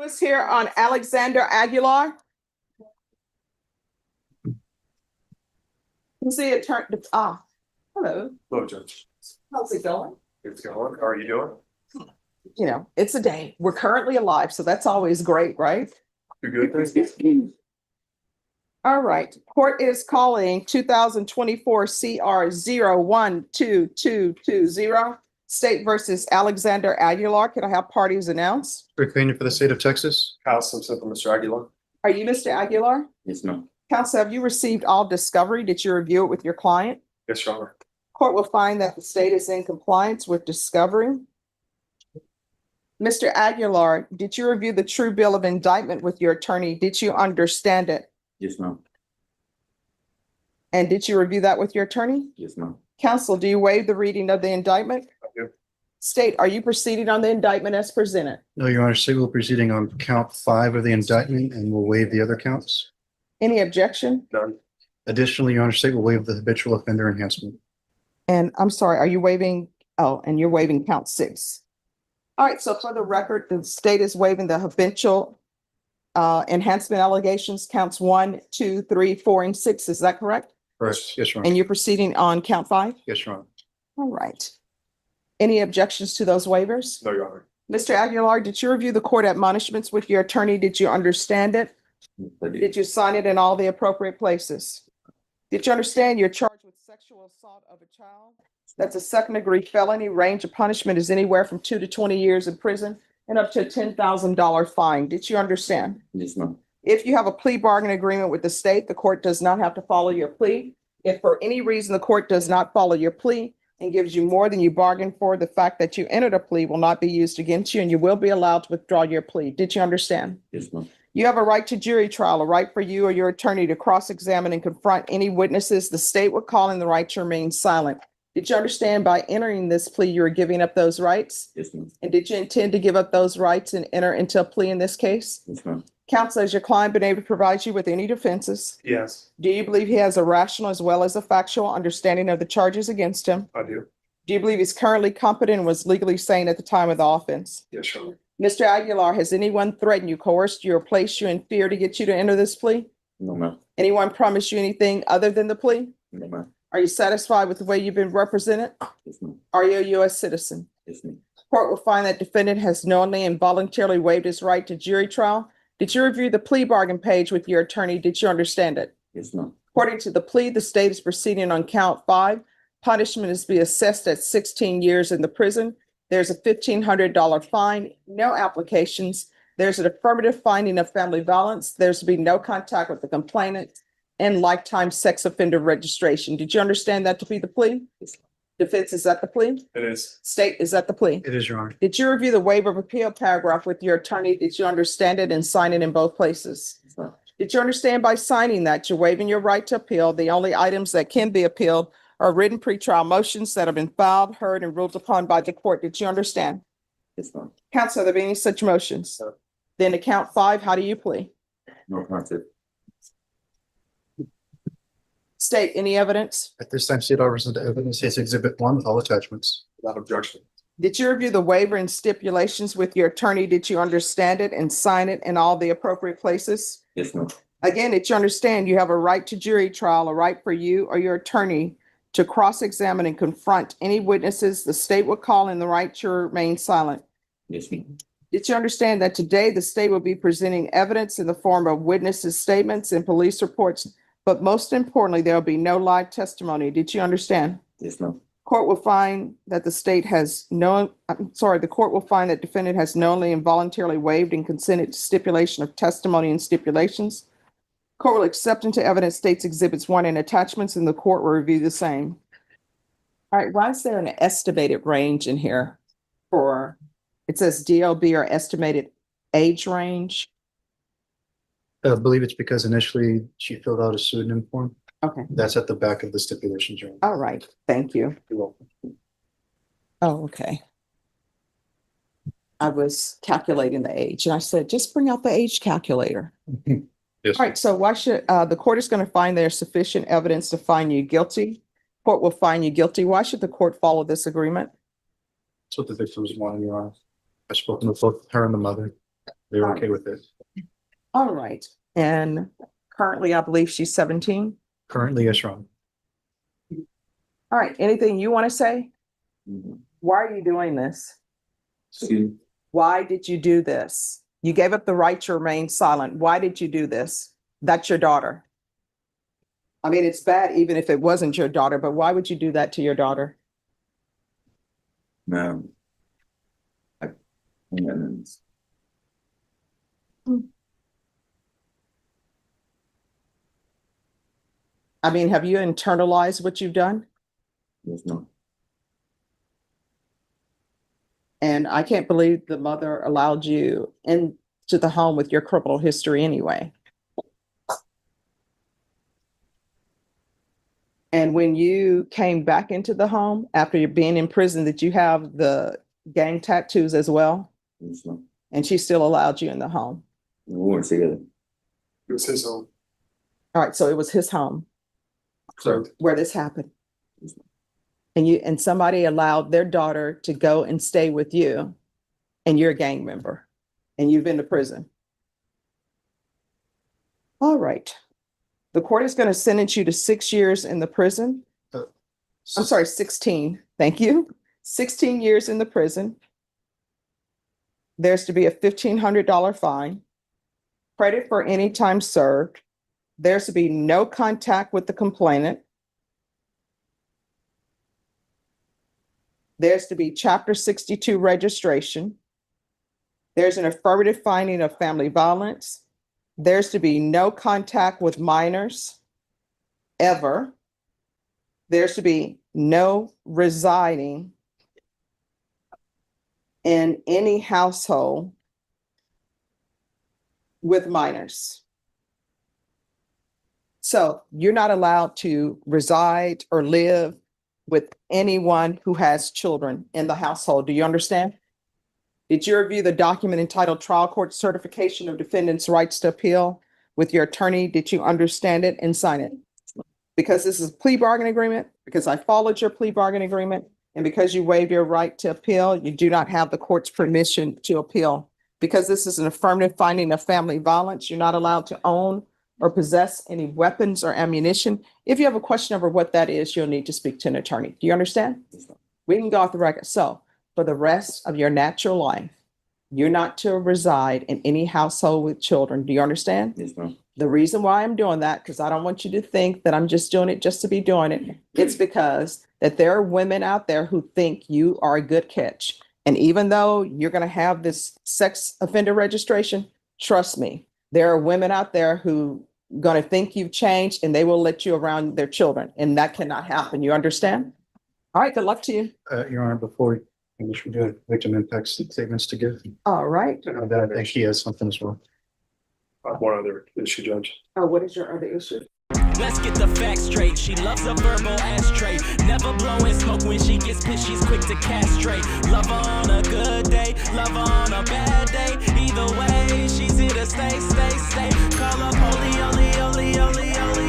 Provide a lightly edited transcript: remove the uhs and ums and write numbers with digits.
Who is here on Alexander Aguilar? Who's the attorney? Hello. Hello, Judge. How's it going? It's going. How are you doing? You know, it's a day. We're currently alive, so that's always great, right? You good? Thanks. All right. Court is calling 2024 CR 012220, State versus Alexander Aguilar. Can I have parties announced? Rick Pena for the state of Texas. Kyle Simpson from Mr. Aguilar. Are you Mr. Aguilar? Yes, ma'am. Counsel, have you received all discovery? Did you review it with your client? Yes, Your Honor. Court will find that the state is in compliance with discovery. Mr. Aguilar, did you review the true bill of indictment with your attorney? Did you understand it? Yes, ma'am. And did you review that with your attorney? Yes, ma'am. Counsel, do you waive the reading of the indictment? I do. State, are you proceeding on the indictment as presented? No, Your Honor, state will be proceeding on count 5 of the indictment and will waive the other counts. Any objection? None. Additionally, Your Honor, state will waive the habitual offender enhancement. And I'm sorry, are you waiving? Oh, and you're waiving count 6. All right, so for the record, the state is waiving the habitual enhancement allegations, counts 1, 2, 3, 4, and 6. Is that correct? Correct. Yes, Your Honor. And you're proceeding on count 5? Yes, Your Honor. All right. Any objections to those waivers? No, Your Honor. Mr. Aguilar, did you review the court admonishments with your attorney? Did you understand it? I did. Did you sign it in all the appropriate places? Did you understand you're charged with sexual assault of a child? That's a second-degree felony. Range of punishment is anywhere from 2 to 20 years in prison and up to a $10,000 fine. Did you understand? Yes, ma'am. If you have a plea bargain agreement with the state, the court does not have to follow your plea. If for any reason the court does not follow your plea and gives you more than you bargained for, the fact that you entered a plea will not be used against you and you will be allowed to withdraw your plea. Did you understand? Yes, ma'am. You have a right to jury trial, a right for you or your attorney to cross-examine and confront any witnesses. The state would call in the right to remain silent. Did you understand by entering this plea, you are giving up those rights? Yes, ma'am. And did you intend to give up those rights and enter into a plea in this case? Yes, ma'am. Counsel, has your client been able to provide you with any defenses? Yes, Do you believe he has a rational as well as a factual understanding of the charges against him? I do. Do you believe he's currently competent and was legally sane at the time of the offense? Yes, Your Honor. Mr. Aguilar, has anyone threatened you, coerced you, or placed you in fear to get you to enter this plea? No, ma'am. Anyone promised you anything other than the plea? No, ma'am. Are you satisfied with the way you've been represented? Yes, ma'am. Are you a U.S. citizen? Yes, ma'am. Court will find that defendant has knowingly and voluntarily waived his right to jury trial. Did you review the plea bargain page with your attorney? Did you understand it? Yes, ma'am. According to the plea, the state is proceeding on count 5. Punishment is to be assessed at 16 years in the prison. There's a $1,500 fine, no applications. There's an affirmative finding of family violence. There's to be no contact with the complainant and lifetime sex offender registration. Did you understand that to be the plea? Yes, ma'am. Defense, is that the plea? It is. State, is that the plea? It is, Your Honor. Did you review the waiver of appeal paragraph with your attorney? Did you understand it and sign it in both places? Yes, ma'am. Did you understand by signing that you're waiving your right to appeal? The only items that can be appealed are written pretrial motions that have been filed, heard, and ruled upon by the court. Did you understand? Yes, ma'am. Counsel, are there any such motions? No. Then to count 5, how do you plea? No contest. State, any evidence? At this time, state offers the evidence is Exhibit 1 with all attachments. Without objection. Did you review the waiver and stipulations with your attorney? Did you understand it and sign it in all the appropriate places? Yes, ma'am. Again, did you understand you have a right to jury trial, a right for you or your attorney to cross-examine and confront any witnesses? The state will call in the right to remain silent. Yes, ma'am. Did you understand that today the state will be presenting evidence in the form of witnesses' statements and police reports? But most importantly, there will be no live testimony. Did you understand? Yes, ma'am. Court will find that the court will find that defendant has knowingly and voluntarily waived and consented to stipulation of testimony and stipulations. Court will accept into evidence states exhibits 1 and attachments, and the court will review the same. All right, why is there an estimated range in here for, it says DLB or estimated age range? I believe it's because initially she filled out a pseudonym form. Okay, That's at the back of the stipulations, Your Honor. all right, thank you. You're welcome. Oh, okay. I was calculating the age and I said, just bring out the age calculator. Yes. All right, so why should, the court is going to find there's sufficient evidence to find you guilty. Court will find you guilty. Why should the court follow this agreement? That's what the victims wanted, Your Honor. I've spoken with both her and the mother. They were okay with it. All right. And currently, I believe she's 17. Currently, yes, Your Honor. All right. Anything you want to say? Mhm. Why are you doing this? Excuse me. Why did you do this? You gave up the right to remain silent. Why did you do this? That's your daughter. I mean, it's bad even if it wasn't your daughter, but why would you do that to your daughter? Ma'am. And I mean, have you internalized what you've done? yes, no. And I can't believe the mother allowed you into the home with your criminal history anyway. And when you came back into the home after you're being in prison, did you have the gang tattoos as well? Yes, no. And she still allowed you in the home. We weren't together. It was his home. All right, so it was his home So, where this happened. And somebody allowed their daughter to go and stay with you, and you're a gang member, and you've been to prison. All right. The court is going to sentence you to 6 years in the prison. I'm sorry, 16. Thank you. 16 years in the prison. There's to be a $1,500 fine, credit for any time served. There's to be no contact with the complainant. There's to be Chapter 62 registration. There's an affirmative finding of family violence. There's to be no contact with minors ever. There's to be no residing in any household with minors. So you're not allowed to reside or live with anyone who has children in the household. Do you understand? Did you review the document entitled Trial Court Certification of Defendant's Rights to Appeal with your attorney? Did you understand it and sign it? Because this is a plea bargain agreement, because I followed your plea bargain agreement, and because you waived your right to appeal, you do not have the court's permission to appeal. Because this is an affirmative finding of family violence, you're not allowed to own or possess any weapons or ammunition. If you have a question over what that is, you'll need to speak to an attorney. Do you understand? We can go off the record. So for the rest of your natural life, you're not to reside in any household with children. Do you understand? Yes, ma'am. The reason why I'm doing that, because I don't want you to think that I'm just doing it just to be doing it. It's because that there are women out there who think you are a good catch. And even though you're going to have this sex offender registration, trust me, there are women out there who going to think you've changed and they will let you around their children. And that cannot happen. You understand? All right. Good luck to you. Your Honor, before I wish we do have victim impact statements to give. All right. That I think he has something as well. one other issue, Judge. Oh, what is your other issue? Let's get the facts straight. She loves a verbal ashtray. Never blowing smoke when she gets pissed. She's quick to castrate. Love her on a good day, love her on a bad day. Either way, she's here to stay, stay, stay. Call up holy, holy, holy, holy, holy.